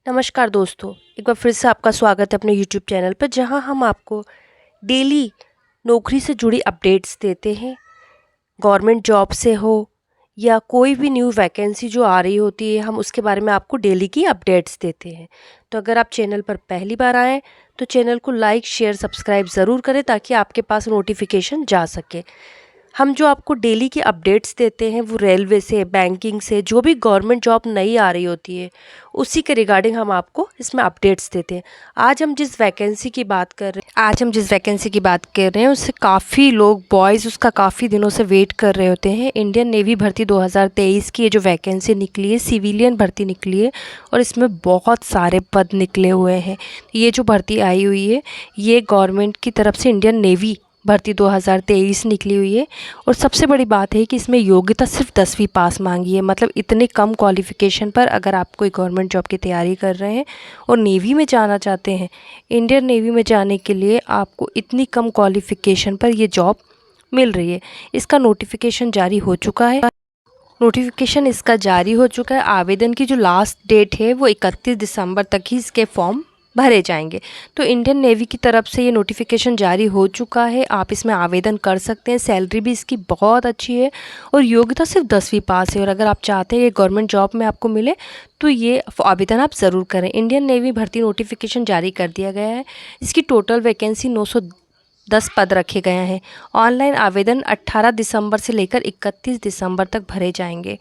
नमस्कार दोस्तों, एक बार फिर से आपका स्वागत है अपने यूट्यूब चैनल पर, जहां हम आपको डेली नौकरी से जुड़ी अपडेट्स देते हैं। गवर्नमेंट जॉब से हो या कोई भी न्यू वैकेंसी जो आ रही होती है, हम उसके बारे में आपको डेली की अपडेट्स देते हैं। तो अगर आप चैनल पर पहली बार आएँ तो चैनल को लाइक, शेयर, सब्सक्राइब ज़रूर करें ताकि आपके पास नोटिफिकेशन जा सके। हम जो आपको डेली की अपडेट्स देते हैं वो रेलवे से, बैंकिंग से, जो भी गवर्नमेंट जॉब नई आ रही होती है उसी के रिगार्डिंग हम आपको इसमें अपडेट्स देते हैं। आज हम जिस वैकेंसी की बात कर रहे हैं उससे काफ़ी लोग, बॉयज़, उसका काफ़ी दिनों से वेट कर रहे होते हैं। इंडियन नेवी भर्ती 2023 की ये जो वैकेंसी निकली है, सिविलियन भर्ती निकली है और इसमें बहुत सारे पद निकले हुए हैं। ये जो भर्ती आई हुई है ये गवर्नमेंट की तरफ से इंडियन नेवी भर्ती 2023 निकली हुई है। और सबसे बड़ी बात है कि इसमें योग्यता सिर्फ 10वीं पास मांगी है। मतलब इतने कम क्वालिफ़िकेशन पर अगर आप कोई गवर्नमेंट जॉब की तैयारी कर रहे हैं और नेवी में जाना चाहते हैं, इंडियन नेवी में जाने के लिए आपको इतनी कम क्वालिफ़िकेशन पर ये जॉब मिल रही है। इसका नोटिफिकेशन जारी हो चुका है। आवेदन की जो लास्ट डेट है वो 31 दिसंबर तक ही इसके फॉर्म भरे जाएंगे। तो इंडियन नेवी की तरफ से ये नोटिफिकेशन जारी हो चुका है, आप इसमें आवेदन कर सकते हैं। सैलरी भी इसकी बहुत अच्छी है और योग्यता सिर्फ 10वीं पास है। और अगर आप चाहते हैं कि गवर्नमेंट जॉब में आपको मिले तो ये आवेदन आप ज़रूर करें। इंडियन नेवी भर्ती नोटिफिकेशन जारी कर दिया गया है। इसकी टोटल वैकेंसी 910 पद रखे गए हैं। ऑनलाइन आवेदन 18 दिसंबर से लेकर 31 दिसंबर तक भरे जाएंगे।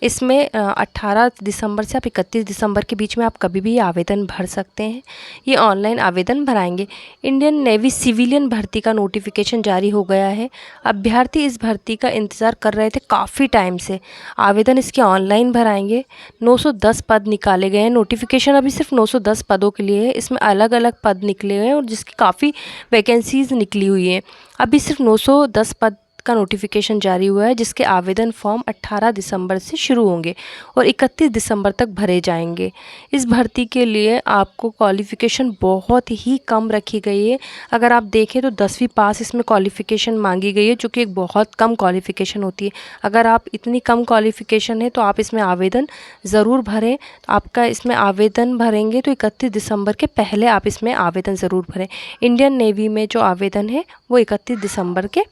इसमें 18 दिसंबर से आप 31 दिसंबर के बीच में आप कभी भी आवेदन भर सकते हैं। ये ऑनलाइन आवेदन भराएंगे। इंडियन नेवी सिविलियन भर्ती का नोटिफिकेशन जारी हो गया है। अभ्यर्थी इस भर्ती का इंतज़ार कर रहे थे काफ़ी टाइम से। आवेदन इसके ऑनलाइन भराएंगे। 910 पद निकाले गए हैं। नोटिफिकेशन अभी सिर्फ 910 पदों के लिए है। इसमें अलग अलग पद निकले हुए हैं और जिसकी काफ़ी वैकेंसीज़ निकली हुई हैं। अभी सिर्फ 910 पद का नोटिफिकेशन जारी हुआ है, जिसके आवेदन फॉर्म 18 दिसंबर से शुरू होंगे और 31 दिसंबर तक भरे जाएंगे। इस भर्ती के लिए आपको क्वालिफ़िकेशन बहुत ही कम रखी गई है। अगर आप देखें तो 10वीं पास इसमें क्वालिफ़िकेशन मांगी गई है, जो कि एक बहुत कम क्वालिफ़िकेशन होती है। अगर आप इतनी कम क्वालिफ़िकेशन है तो आप इसमें आवेदन ज़रूर भरें। आपका इसमें आवेदन भरेंगे तो 31 दिसंबर के पहले आप इसमें आवेदन ज़रूर भरें। इंडियन नेवी में जो आवेदन है वो 31 दिसंबर के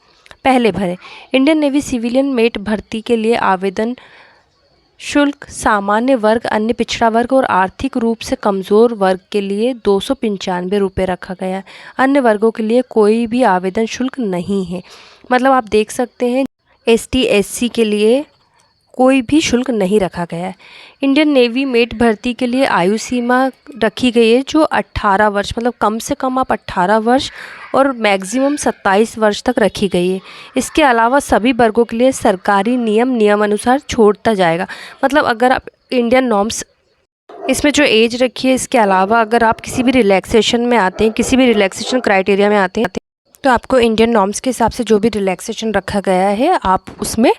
पहले भरें। इंडियन नेवी सिविलियन मेट भर्ती के लिए आवेदन शुल्क सामान्य वर्ग, अन्य पिछड़ा वर्ग और आर्थिक रूप से कमज़ोर वर्ग के लिए 295 रुपये रखा गया है। अन्य वर्गों के लिए कोई भी आवेदन शुल्क नहीं है। मतलब आप देख सकते हैं ST SC के लिए कोई भी शुल्क नहीं रखा गया है। इंडियन नेवी मेट भर्ती के लिए आयु सीमा रखी गई है जो 18 वर्ष, मतलब कम से कम आप 18 वर्ष और मैक्सिमम 27 वर्ष तक रखी गई है। इसके अलावा सभी वर्गों के लिए सरकारी नियम अनुसार छोड़ता जाएगा। मतलब अगर आप इंडियन नॉर्म्स इसमें जो एज रखी है, इसके अलावा अगर आप किसी भी रिलैक्सेशन में आते हैं, किसी भी रिलैक्सेशन क्राइटेरिया में आते हैं तो आपको इंडियन नॉर्म्स के हिसाब से जो भी रिलैक्सेशन रखा गया है आप उसमें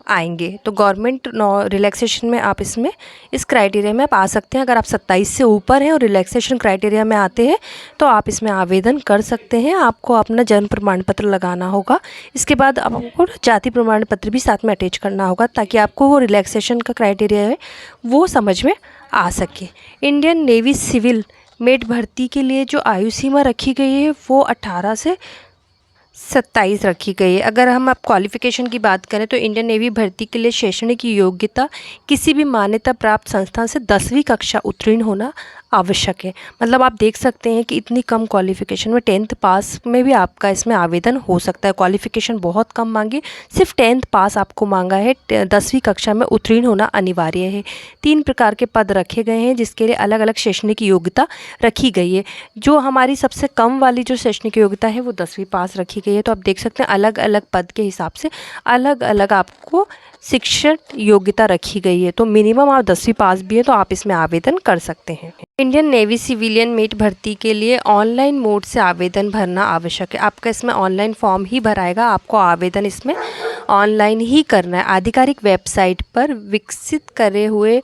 आएंगे। तो गवर्नमेंट रिलैक्सेशन में आप इसमें इस क्राइटेरिया में आप आ सकते हैं। अगर आप 27 से ऊपर हैं और रिलैक्सेशन क्राइटेरिया में आते हैं तो आप इसमें आवेदन कर सकते हैं। आपको अपना जन्म प्रमाण पत्र लगाना होगा। इसके बाद आपको जाति प्रमाण पत्र भी साथ में अटैच करना होगा ताकि आपको वो रिलैक्सेशन का क्राइटेरिया है वो समझ में आ सके। इंडियन नेवी सिविल मेट भर्ती के लिए जो आयु सीमा रखी गई है वो 18 से 27 रखी गई है। अगर हम आप क्वालिफ़िकेशन की बात करें तो इंडियन नेवी भर्ती के लिए शैक्षणिक योग्यता किसी भी मान्यता प्राप्त संस्थान से 10वीं कक्षा उत्तीर्ण होना आवश्यक है। मतलब आप देख सकते हैं कि इतनी कम क्वालिफ़िकेशन में 10th पास में भी आपका इसमें आवेदन हो सकता है। क्वालिफ़िकेशन बहुत कम मांगी, सिर्फ 10th पास आपको मांगा है। 10वीं कक्षा में उत्तीर्ण होना अनिवार्य है। 3 प्रकार के पद रखे गए हैं जिसके लिए अलग अलग शैक्षणिक योग्यता रखी गई है। जो हमारी सबसे कम वाली जो शैक्षणिक योग्यता है वो 10वीं पास रखी गई है। तो आप देख सकते हैं अलग अलग पद के हिसाब से अलग अलग आपको शिक्षण योग्यता रखी गई है। तो मिनिमम आप 10वीं पास भी है तो आप इसमें आवेदन कर सकते हैं। इंडियन नेवी सिविलियन मेट भर्ती के लिए ऑनलाइन मोड से आवेदन भरना आवश्यक है। आपका इसमें ऑनलाइन फॉर्म ही भराएगा। आपको आवेदन इसमें ऑनलाइन ही करना है। आधिकारिक वेबसाइट पर विकसित करे हुए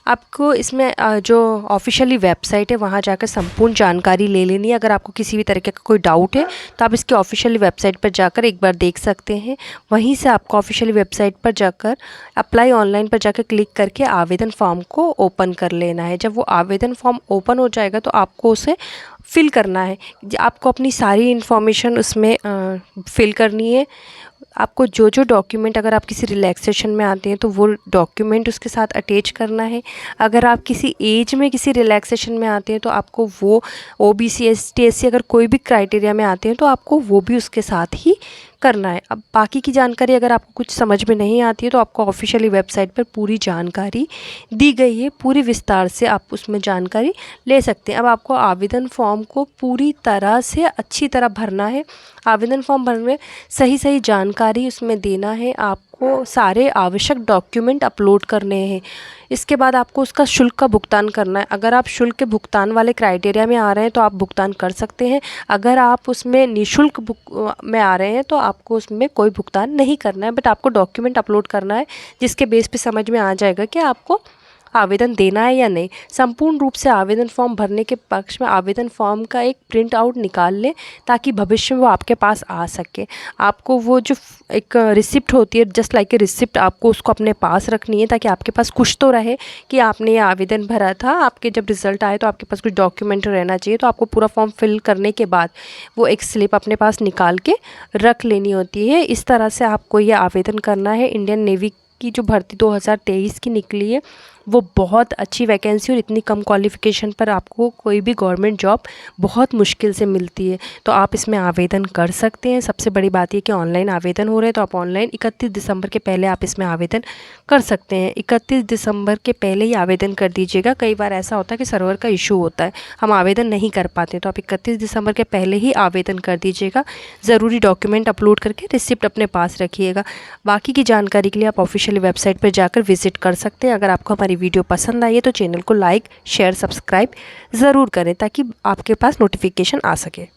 आपको इसमें जो ऑफिशियली वेबसाइट है वहाँ जाकर संपूर्ण जानकारी ले लेनी है। अगर आपको किसी भी तरीके का कोई डाउट है तो आप इसकी ऑफिशियली वेबसाइट पर जाकर एक बार देख सकते हैं। वहीं से आपको ऑफिशियली वेबसाइट पर जाकर अप्लाई ऑनलाइन पर जाकर क्लिक करके आवेदन फॉर्म को ओपन कर लेना है। जब वो आवेदन फॉर्म ओपन हो जाएगा तो आपको उसे फिल करना है। आपको अपनी सारी इन्फॉर्मेशन उसमें फिल करनी है। आपको जो जो डॉक्यूमेंट, अगर आप किसी रिलैक्सेशन में आते हैं तो वो डॉक्यूमेंट उसके साथ अटैच करना है। अगर आप किसी एज में किसी रिलैक्सेशन में आते हैं तो आपको वो OBC ST SC अगर कोई भी क्राइटेरिया में आते हैं तो आपको वो भी उसके साथ ही करना है। अब बाकी की जानकारी अगर आपको कुछ समझ में नहीं आती है तो आपको ऑफिशियली वेबसाइट पर पूरी जानकारी दी गई है, पूरी विस्तार से आप उसमें जानकारी ले सकते हैं। अब आपको आवेदन फॉर्म को पूरी तरह से अच्छी तरह भरना है। आवेदन फॉर्म भरने में सही सही जानकारी उसमें देना है। आपको सारे आवश्यक डॉक्यूमेंट अपलोड करने हैं। इसके बाद आपको उसका शुल्क का भुगतान करना है। अगर आप शुल्क के भुगतान वाले क्राइटेरिया में आ रहे हैं तो आप भुगतान कर सकते हैं। अगर आप उसमें निःशुल्क में आ रहे हैं तो आपको उसमें कोई भुगतान नहीं करना है, बट आपको डॉक्यूमेंट अपलोड करना है जिसके बेस पे समझ में आ जाएगा कि आपको आवेदन देना है या नहीं। संपूर्ण रूप से आवेदन फॉर्म भरने के पक्ष में आवेदन फॉर्म का एक प्रिंट आउट निकाल लें ताकि भविष्य में वो आपके पास आ सके। आपको वो जो एक रिसिप्ट होती है, जस्ट लाइक ए रिसिप्ट, आपको उसको अपने पास रखनी है ताकि आपके पास कुछ तो रहे कि आपने ये आवेदन भरा था। आपके जब रिज़ल्ट आए तो आपके पास कुछ डॉक्यूमेंट रहना चाहिए। तो आपको पूरा फॉर्म फिल करने के बाद वो एक स्लिप अपने पास निकाल के रख लेनी होती है। इस तरह से आपको ये आवेदन करना है। इंडियन नेवी की जो भर्ती 2023 की निकली है वो बहुत अच्छी वैकेंसी और इतनी कम क्वालिफ़िकेशन पर आपको कोई भी गवर्नमेंट जॉब बहुत मुश्किल से मिलती है। तो आप इसमें आवेदन कर सकते हैं। सबसे बड़ी बात ये कि ऑनलाइन आवेदन हो रहे हैं तो आप ऑनलाइन 31 दिसंबर के पहले आप इसमें आवेदन कर सकते हैं। 31 दिसंबर के पहले ही आवेदन कर दीजिएगा। कई बार ऐसा होता है कि सर्वर का इशू होता है, हम आवेदन नहीं कर पाते, तो आप 31 दिसंबर के पहले ही आवेदन कर दीजिएगा। ज़रूरी डॉक्यूमेंट अपलोड करके रिसिप्ट अपने पास रखिएगा। बाकी की जानकारी के लिए आप ऑफिशियल वेबसाइट पर जाकर विजिट कर सकते हैं। अगर आपको हमारी वीडियो पसंद आई है तो चैनल को लाइक, शेयर, सब्सक्राइब ज़रूर करें ताकि आपके पास नोटिफिकेशन आ सके।